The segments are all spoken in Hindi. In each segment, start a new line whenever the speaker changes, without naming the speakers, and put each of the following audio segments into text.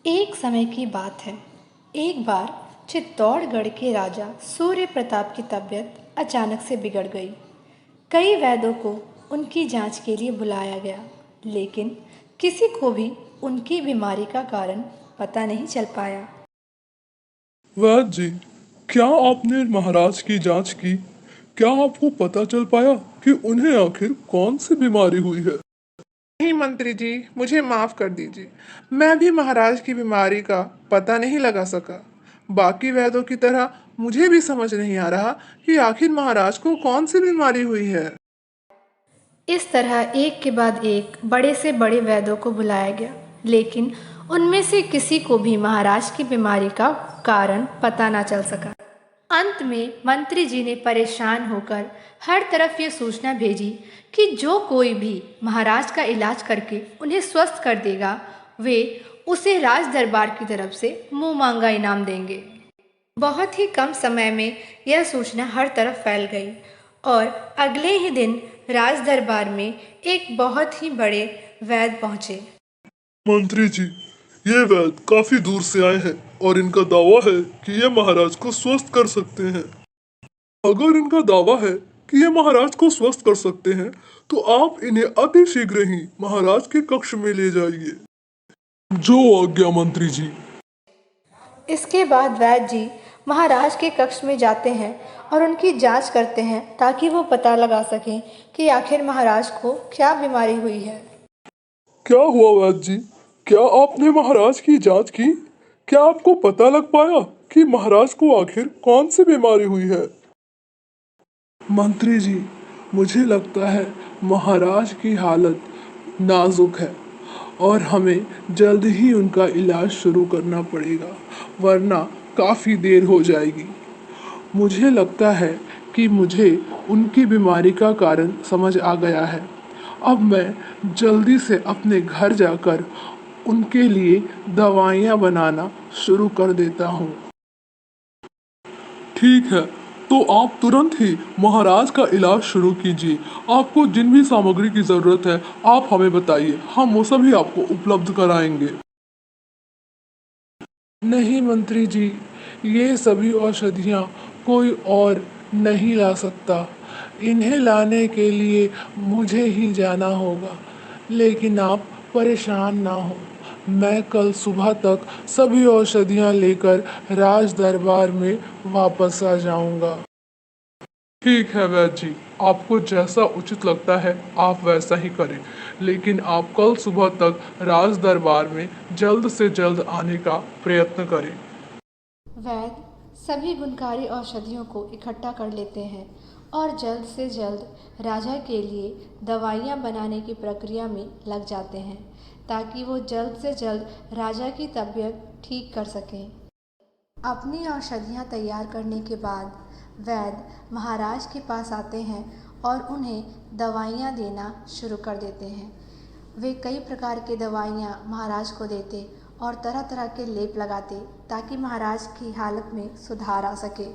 एक समय की बात है। एक बार चित्तौड़गढ़ के राजा सूर्य प्रताप की तबीयत अचानक से बिगड़ गई। कई वैद्यों को उनकी जांच के लिए बुलाया गया, लेकिन किसी को भी उनकी बीमारी का कारण पता नहीं चल पाया।
वैद्य जी, क्या आपने महाराज की जांच की? क्या आपको पता चल पाया कि उन्हें आखिर कौन सी बीमारी हुई है?
नहीं मंत्री जी, मुझे माफ कर दीजिए। मैं भी महाराज की बीमारी का पता नहीं लगा सका। बाकी वैद्यों की तरह मुझे भी समझ नहीं आ रहा कि आखिर महाराज को कौन सी बीमारी हुई है।
इस तरह एक के बाद एक बड़े से बड़े वैद्यों को बुलाया गया, लेकिन उनमें से किसी को भी महाराज की बीमारी का कारण पता ना चल सका। अंत में मंत्री जी ने परेशान होकर हर तरफ ये सूचना भेजी कि जो कोई भी महाराज का इलाज करके उन्हें स्वस्थ कर देगा, वे उसे राज दरबार की तरफ से मुंह मांगा इनाम देंगे। बहुत ही कम समय में यह सूचना हर तरफ फैल गई और अगले ही दिन राज दरबार में एक बहुत ही बड़े वैद्य पहुंचे।
मंत्री जी, ये वैद्य काफी दूर से आए हैं और इनका दावा है कि ये महाराज को स्वस्थ कर सकते हैं। अगर इनका दावा है कि ये महाराज को स्वस्थ कर सकते हैं, तो आप इन्हें अति शीघ्र ही महाराज के कक्ष में ले जाइए। जो आज्ञा मंत्री जी।
इसके बाद वैद्य जी महाराज के कक्ष में जाते हैं और उनकी जांच करते हैं ताकि वो पता लगा सकें कि आखिर महाराज को क्या बीमारी हुई है।
क्या हुआ वैद्य जी? क्या आपने महाराज की जांच की? क्या आपको पता लग पाया कि महाराज को आखिर कौन सी बीमारी हुई है? मंत्री जी, मुझे लगता है महाराज की हालत नाजुक है और हमें जल्द ही उनका इलाज शुरू करना पड़ेगा, वरना काफ़ी देर हो जाएगी। मुझे लगता है कि मुझे उनकी बीमारी का कारण समझ आ गया है। अब मैं जल्दी से अपने घर जाकर उनके लिए दवाइयाँ बनाना शुरू कर देता हूँ। ठीक है, तो आप तुरंत ही महाराज का इलाज शुरू कीजिए। आपको जिन भी सामग्री की ज़रूरत है, आप हमें बताइए, हम वो सभी आपको उपलब्ध कराएंगे। नहीं मंत्री जी, ये सभी औषधियाँ कोई और नहीं ला सकता। इन्हें लाने के लिए मुझे ही जाना होगा, लेकिन आप परेशान ना हो। मैं कल सुबह तक सभी औषधियाँ लेकर राज दरबार में वापस आ जाऊंगा। ठीक है वैद्य जी, आपको जैसा उचित लगता है आप वैसा ही करें, लेकिन आप कल सुबह तक राज दरबार में जल्द से जल्द आने का प्रयत्न करें।
वैद्य सभी गुणकारी औषधियों को इकट्ठा कर लेते हैं और जल्द से जल्द राजा के लिए दवाइयाँ बनाने की प्रक्रिया में लग जाते हैं ताकि वो जल्द से जल्द राजा की तबीयत ठीक कर सकें। अपनी औषधियाँ तैयार करने के बाद वैद्य महाराज के पास आते हैं और उन्हें दवाइयाँ देना शुरू कर देते हैं। वे कई प्रकार की दवाइयाँ महाराज को देते और तरह तरह के लेप लगाते ताकि महाराज की हालत में सुधार आ सके।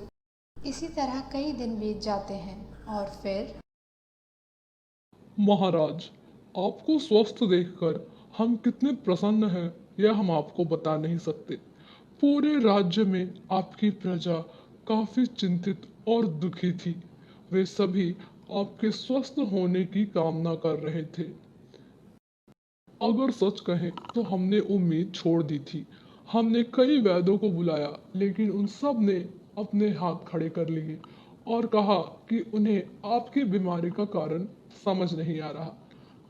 इसी तरह कई दिन बीत जाते हैं और फिर
महाराज, आपको स्वस्थ देखकर हम कितने प्रसन्न हैं यह हम आपको बता नहीं सकते। पूरे राज्य में आपकी प्रजा काफी चिंतित और दुखी थी। वे सभी आपके स्वस्थ होने की कामना कर रहे थे। अगर सच कहें तो हमने उम्मीद छोड़ दी थी। हमने कई वैद्यों को बुलाया, लेकिन उन सब ने अपने हाथ खड़े कर लिए और कहा कि उन्हें आपकी बीमारी का कारण समझ नहीं आ रहा।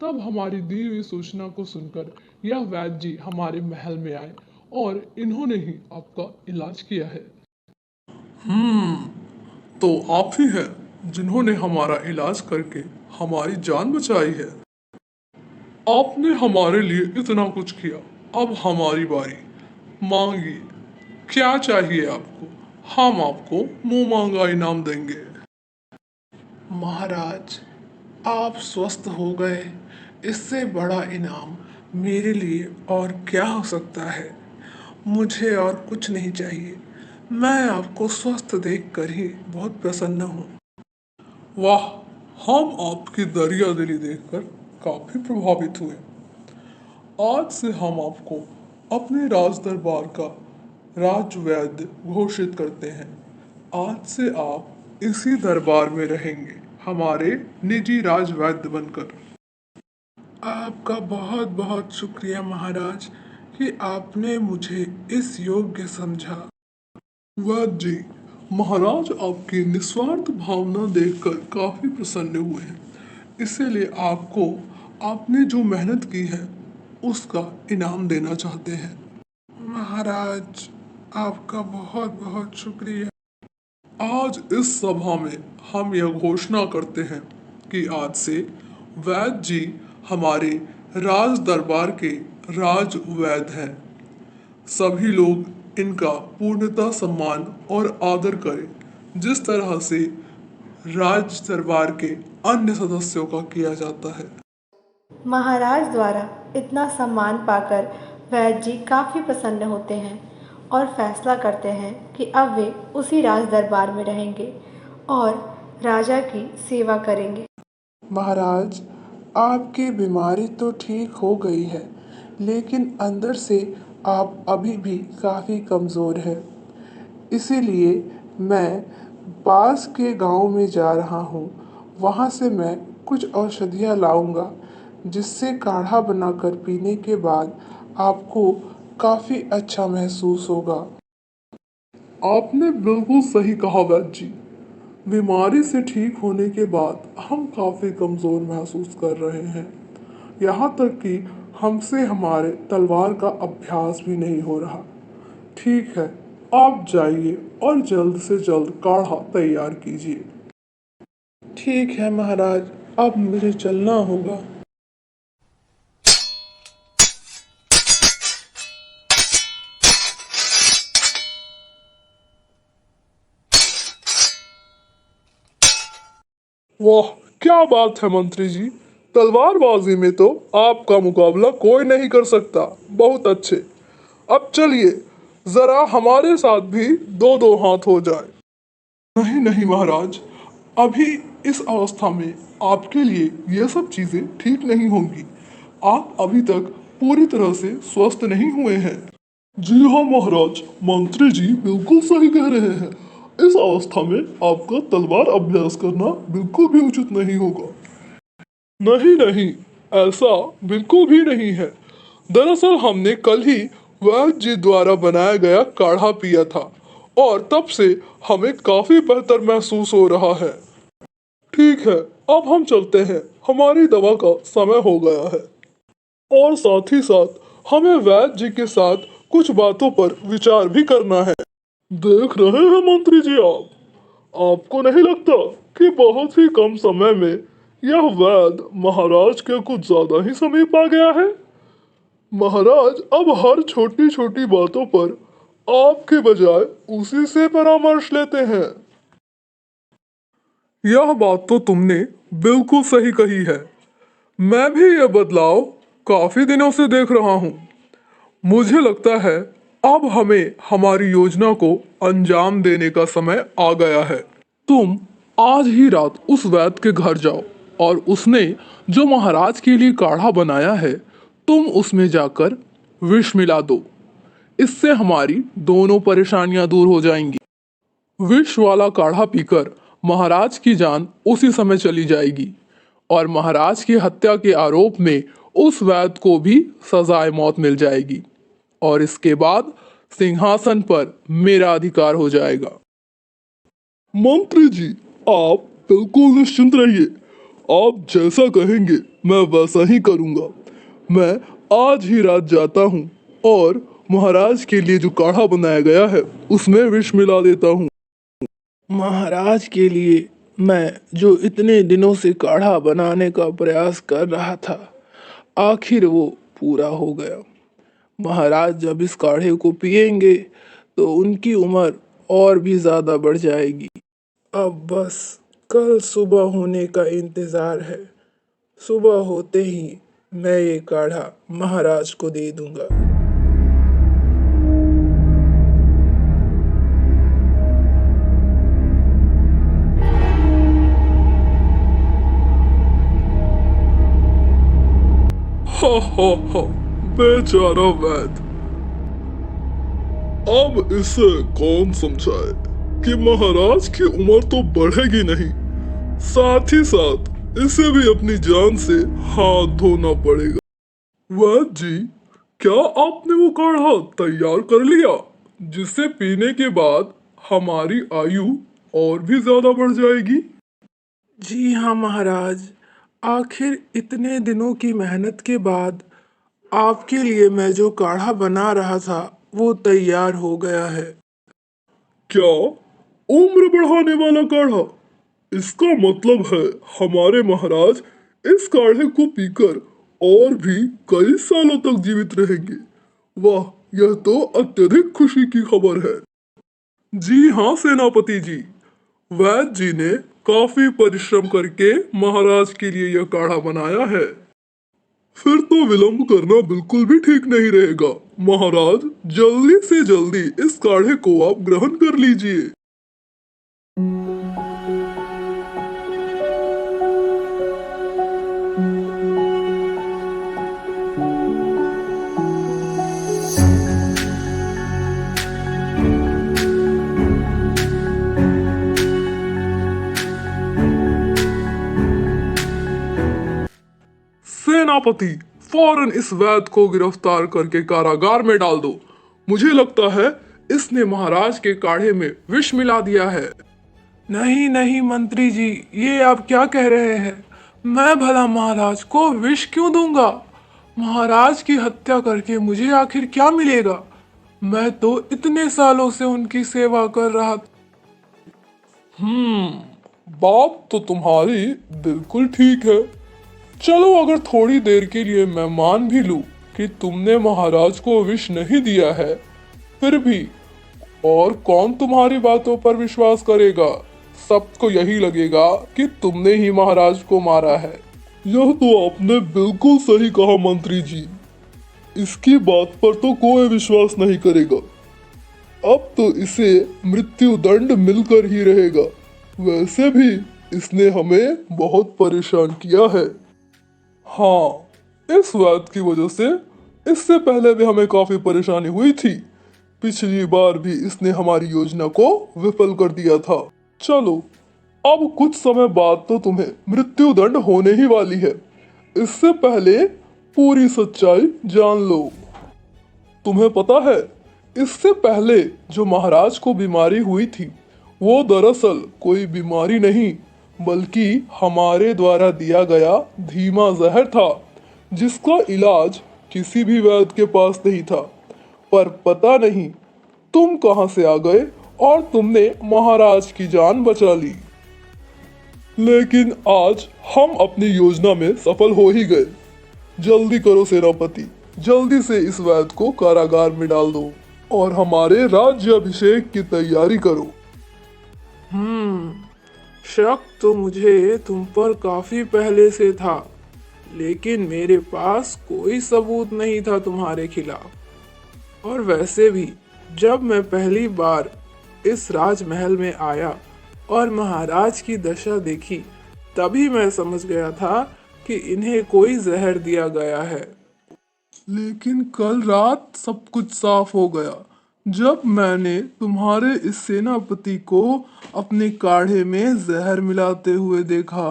तब हमारी दी हुई सूचना को सुनकर यह वैद्य जी हमारे महल में आए और इन्होंने ही आपका इलाज किया है। तो आप ही हैं जिन्होंने हमारा इलाज करके हमारी जान बचाई है। आपने हमारे लिए इतना कुछ किया, अब हमारी बारी। मांगिए, क्या चाहिए आपको? हम आपको मुंह मांगा इनाम देंगे। महाराज, आप स्वस्थ हो गए, इससे बड़ा इनाम मेरे लिए और क्या हो सकता है। मुझे और कुछ नहीं चाहिए। मैं आपको स्वस्थ देखकर ही बहुत प्रसन्न हूँ। वाह, हम आपकी दरिया दिली देखकर काफी प्रभावित हुए। आज से हम आपको अपने राज दरबार का राजवैद्य घोषित करते हैं। आज से आप इसी दरबार में रहेंगे, हमारे निजी राजवैद्य बनकर। आपका बहुत बहुत शुक्रिया महाराज कि आपने मुझे इस योग्य समझा। वैद्य जी, महाराज आपकी निस्वार्थ भावना देखकर काफी प्रसन्न हुए हैं। इसीलिए आपको आपने जो मेहनत की है उसका इनाम देना चाहते हैं। महाराज, आपका बहुत बहुत शुक्रिया। आज इस सभा में हम यह घोषणा करते हैं कि आज से वैद्य जी हमारे राज दरबार के राज वैद्य हैं। सभी लोग इनका पूर्णतः सम्मान और आदर करें, जिस तरह से राज दरबार के अन्य सदस्यों का किया जाता है।
महाराज द्वारा इतना सम्मान पाकर वैद्य जी काफ़ी प्रसन्न होते हैं और फैसला करते हैं कि अब वे उसी राज दरबार में रहेंगे और राजा की सेवा करेंगे।
महाराज, आपकी बीमारी तो ठीक हो गई है, लेकिन अंदर से आप अभी भी काफ़ी कमज़ोर हैं। इसीलिए मैं पास के गांव में जा रहा हूँ। वहाँ से मैं कुछ औषधियाँ लाऊंगा, जिससे काढ़ा बनाकर पीने के बाद आपको काफ़ी अच्छा महसूस होगा।
आपने बिल्कुल सही कहा वैद्य जी। बीमारी से ठीक होने के बाद हम काफ़ी कमज़ोर महसूस कर रहे हैं। यहाँ तक कि हमसे हमारे तलवार का अभ्यास भी नहीं हो रहा। ठीक है, आप जाइए और जल्द से जल्द काढ़ा तैयार कीजिए।
ठीक है महाराज, अब मुझे चलना होगा।
वाह, क्या बात है मंत्री जी। तलवारबाजी में तो आपका मुकाबला कोई नहीं कर सकता। बहुत अच्छे। अब चलिए, जरा हमारे साथ भी दो दो हाथ हो जाए। नहीं नहीं महाराज, अभी इस अवस्था में आपके लिए ये सब चीजें ठीक नहीं होंगी। आप अभी तक पूरी तरह से स्वस्थ नहीं हुए हैं। जी हाँ महाराज, मंत्री जी बिल्कुल सही कह रहे हैं। इस अवस्था में आपका तलवार अभ्यास करना बिल्कुल भी उचित नहीं होगा। नहीं नहीं, ऐसा बिल्कुल भी नहीं है। दरअसल हमने कल ही वैद्य जी द्वारा बनाया गया काढ़ा पिया था और तब से हमें काफी बेहतर महसूस हो रहा है। ठीक है, अब हम चलते हैं, हमारी दवा का समय हो गया है। और साथ ही साथ हमें वैद्य जी के साथ कुछ बातों पर विचार भी करना है। देख रहे हैं मंत्री जी, आपको नहीं लगता कि बहुत ही कम समय में यह वैद्य महाराज के कुछ ज्यादा ही समीप आ गया है? महाराज अब हर छोटी छोटी बातों पर आपके बजाय उसी से परामर्श लेते हैं। यह बात तो तुमने बिल्कुल सही कही है। मैं भी यह बदलाव काफी दिनों से देख रहा हूँ। मुझे लगता है अब हमें हमारी योजना को अंजाम देने का समय आ गया है। तुम आज ही रात उस वैद्य के घर जाओ और उसने जो महाराज के लिए काढ़ा बनाया है, तुम उसमें जाकर विष मिला दो। इससे हमारी दोनों परेशानियां दूर हो जाएंगी। विष वाला काढ़ा पीकर महाराज की जान उसी समय चली जाएगी और महाराज की हत्या के आरोप में उस वैद्य को भी सजाए मौत मिल जाएगी और इसके बाद सिंहासन पर मेरा अधिकार हो जाएगा। मंत्री जी, आप बिल्कुल निश्चिंत रहिए। आप जैसा कहेंगे मैं वैसा ही करूंगा। मैं आज ही रात जाता हूँ और महाराज के लिए जो काढ़ा बनाया गया है उसमें विष मिला देता हूँ।
महाराज के लिए मैं जो इतने दिनों से काढ़ा बनाने का प्रयास कर रहा था, आखिर वो पूरा हो गया। महाराज जब इस काढ़े को पिएंगे तो उनकी उम्र और भी ज़्यादा बढ़ जाएगी। अब बस कल सुबह होने का इंतज़ार है। सुबह होते ही मैं ये काढ़ा महाराज को दे दूंगा।
हा हा हा, बेचारा वैद्य, अब इसे कौन समझाए कि महाराज की उम्र तो बढ़ेगी नहीं, साथ ही साथ इसे भी अपनी जान से हाथ धोना पड़ेगा। वैद्य जी, क्या आपने वो काढ़ा तैयार कर लिया जिसे पीने के बाद हमारी आयु और भी ज्यादा बढ़ जाएगी?
जी हाँ महाराज, आखिर इतने दिनों की मेहनत के बाद आपके लिए मैं जो काढ़ा बना रहा था वो तैयार हो गया है।
क्या उम्र बढ़ाने वाला काढ़ा? इसका मतलब है हमारे महाराज इस काढ़े को पीकर और भी कई सालों तक जीवित रहेंगे। वाह, यह तो अत्यधिक खुशी की खबर है। जी हाँ सेनापति जी, वैद्य जी ने काफी परिश्रम करके महाराज के लिए यह काढ़ा बनाया है। फिर तो विलंब करना बिल्कुल भी ठीक नहीं रहेगा। महाराज, जल्दी से जल्दी इस काढ़े को आप ग्रहण कर लीजिए। सेनापति, फौरन इस वैद्य को गिरफ्तार करके कारागार में डाल दो। मुझे लगता है इसने महाराज के काढ़े में विष मिला दिया है।
नहीं नहीं मंत्री जी, ये आप क्या कह रहे हैं? मैं भला महाराज को विष क्यों दूंगा? महाराज की हत्या करके मुझे आखिर क्या मिलेगा? मैं तो इतने सालों से उनकी सेवा कर रहा था।
बात तो तुम्हारी बिल्कुल ठीक है। चलो, अगर थोड़ी देर के लिए मैं मान भी लूं कि तुमने महाराज को विष नहीं दिया है, फिर भी और कौन तुम्हारी बातों पर विश्वास करेगा? सबको यही लगेगा कि तुमने ही महाराज को मारा है। यह तो आपने बिल्कुल सही कहा मंत्री जी। इसकी बात पर तो कोई विश्वास नहीं करेगा। अब तो इसे मृत्यु दंड मिलकर ही रहेगा। वैसे भी इसने हमें बहुत परेशान किया है। हाँ, इस बात की वजह से इससे पहले भी हमें काफी परेशानी हुई थी। पिछली बार भी इसने हमारी योजना को विफल कर दिया था। चलो, अब कुछ समय बाद तो तुम्हें मृत्यु दंड होने ही वाली है। इससे पहले पूरी सच्चाई जान लो। तुम्हें पता है, इससे पहले जो महाराज को बीमारी हुई थी वो दरअसल कोई बीमारी नहीं बल्कि हमारे द्वारा दिया गया धीमा जहर था, जिसका इलाज किसी भी वैद्य के पास नहीं था। पर पता नहीं तुम कहां से आ गए और तुमने महाराज की जान बचा ली। लेकिन आज हम अपनी योजना में सफल हो ही गए। जल्दी करो सेनापति, जल्दी से इस वैद्य को कारागार में डाल दो और हमारे राज्याभिषेक की तैयारी करो।
शक तो मुझे तुम पर काफी पहले से था, लेकिन मेरे पास कोई सबूत नहीं था तुम्हारे खिलाफ। और वैसे भी जब मैं पहली बार इस राजमहल में आया और महाराज की दशा देखी, तभी मैं समझ गया था कि इन्हें कोई जहर दिया गया है।
लेकिन कल रात सब कुछ साफ हो गया जब मैंने तुम्हारे इस सेनापति को अपने काढ़े में जहर मिलाते हुए देखा।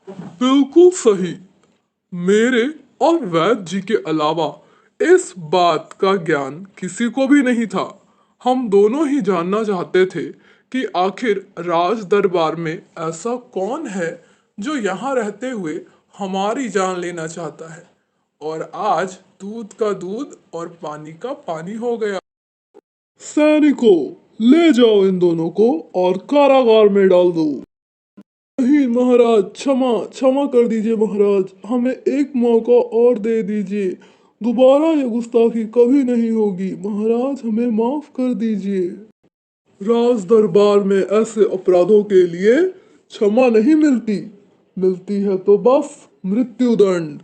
बिल्कुल सही। मेरे और वैद्य जी के अलावा इस बात का ज्ञान किसी को भी नहीं था। हम दोनों ही जानना चाहते थे कि आखिर राज दरबार में ऐसा कौन है जो यहाँ रहते हुए हमारी जान लेना चाहता है। और आज दूध का दूध और पानी का पानी हो गया। सैनिकों, ले जाओ इन दोनों को और कारागार में डाल दो। नहीं महाराज, क्षमा क्षमा कर दीजिए महाराज, हमें एक मौका और दे दीजिए। दोबारा ये गुस्ताखी कभी नहीं होगी महाराज, हमें माफ कर दीजिए। राज दरबार में ऐसे अपराधों के लिए क्षमा नहीं मिलती, मिलती है तो बस मृत्यु दंड।